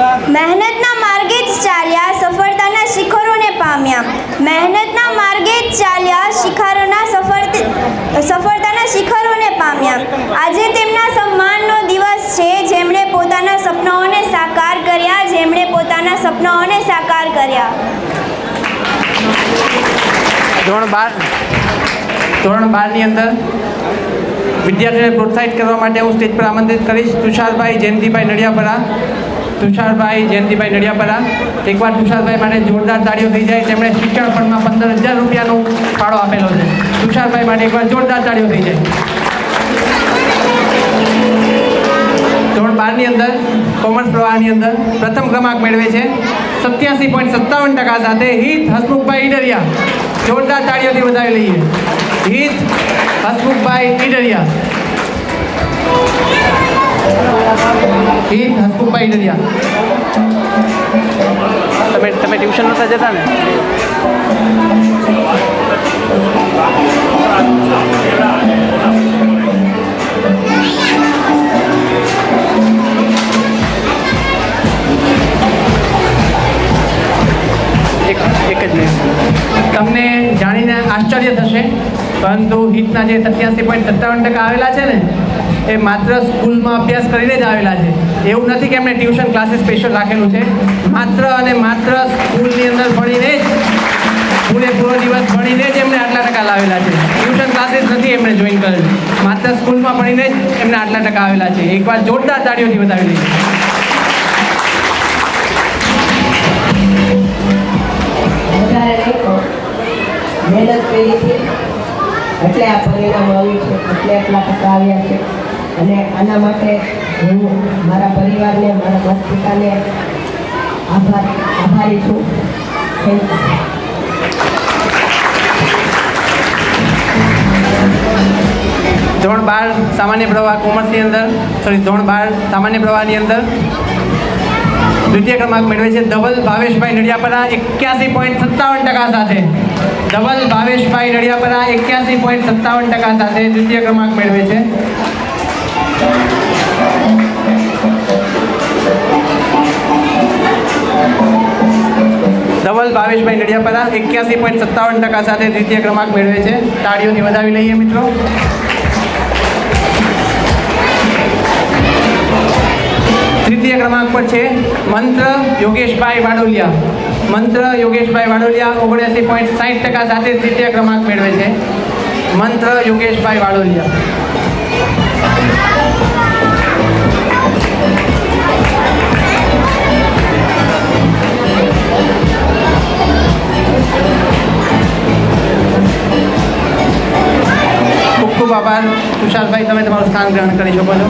મહેનતના માર્ગે જ ચાલ્યા, સફળતાના શિખરોને પામ્યા. મહેનતના માર્ગે જ ચાલ્યા, સફળતાના શિખરોને પામ્યા. આજે તેમના સન્માનનો દિવસ છે, જેમણે પોતાના સપનાઓને સાકાર કર્યા, જેમણે પોતાના સપનાઓને સાકાર કર્યા. ધોરણ 12 ની અંદર વિદ્યાર્થીઓને પ્રોત્સાહિત કરવા માટે હું સ્ટેજ પર આમંત્રિત કરીશ તુષારભાઈ જયંતિભાઈ નડિયાપરા. તુષારભાઈ જયંતિભાઈ નડિયાપરા, એકવાર તુષારભાઈ માટે જોરદાર તાળીઓ થઈ જાય. તેમણે શિક્ષણ ફંડમાં 15,000 રૂપિયાનો ફાળો આપેલો છે. તુષારભાઈ માટે એકવાર જોરદાર તાળીઓ થઈ જાય. ધોરણ 12 ની અંદર કોમર્સ પ્રવાહની અંદર પ્રથમ ક્રમાંક મેળવે છે 87.57% સાથે હિત હસમુખભાઈ ઈડરિયા. જોરદાર તાળીઓથી વધાવી લઈએ. હિત હસમુખભાઈ ઈડરિયા. હિત હસમુખભાઈ ઈડરિયા. તમે ટ્યુશન નહોતા જતા ને? એક જ મિનિટ. તમને જાણીને આશ્ચર્ય થશે, પરંતુ હિતના જે 87.57% આવેલા છે ને, એ માત્ર સ્કૂલમાં અભ્યાસ કરીને જ આવેલા છે. એવું નથી કે એમણે ટ્યુશન ક્લાસીસ સ્પેશિયલ રાખેલું છે. માત્ર અને માત્ર સ્કૂલની અંદર ભણીને જ, પૂરેપૂરો દિવસ ભણીને જ એમને આટલા ટકા લાવેલા છે. ટ્યુશન ક્લાસીસ નથી એમણે જોઈન કરેલું, માત્ર સ્કૂલમાં ભણીને જ એમને આટલા ટકા આવેલા છે. એકવાર જોરદાર તાળીઓથી વધાવી લઈએ. મહેનત કરી છે એટલે આ પરિણામ આવ્યું છે, એટલે એટલા ટકા આવ્યા છે. અને આના માટે હું મારા પરિવારને, મારા માતા પિતાને આભારી છું. Thank you. ધોરણ 12 સામાન્ય પ્રવાહ કોમર્સની અંદર, ધોરણ 12 સામાન્ય પ્રવાહની અંદર દ્વિતીય ક્રમાંક મેળવે છે ધવલ ભાવેશભાઈ નડિયાપરા 81.57% સાથે. ધવલ ભાવેશભાઈ નડિયાપરા 81.57% સાથે દ્વિતીય ક્રમાંક મેળવે છે. ધવલ ભાવેશભાઈ નડિયાપરા 81.57% સાથે દ્વિતીય ક્રમાંક મેળવે છે. તાળીઓથી વધાવી લઈએ મિત્રો. તૃતીય ક્રમાંક પર છે મંત્ર યોગેશભાઈ વાડોલિયા. મંત્ર યોગેશભાઈ વાડોલિયા 79.60% સાથે તૃતીય ક્રમાંક મેળવે છે. મંત્ર યોગેશભાઈ વાડોલિયા. ખૂબ ખૂબ આભાર તુષારભાઈ, તમે તમારું સ્થાન ગ્રહણ કરી શકો છો.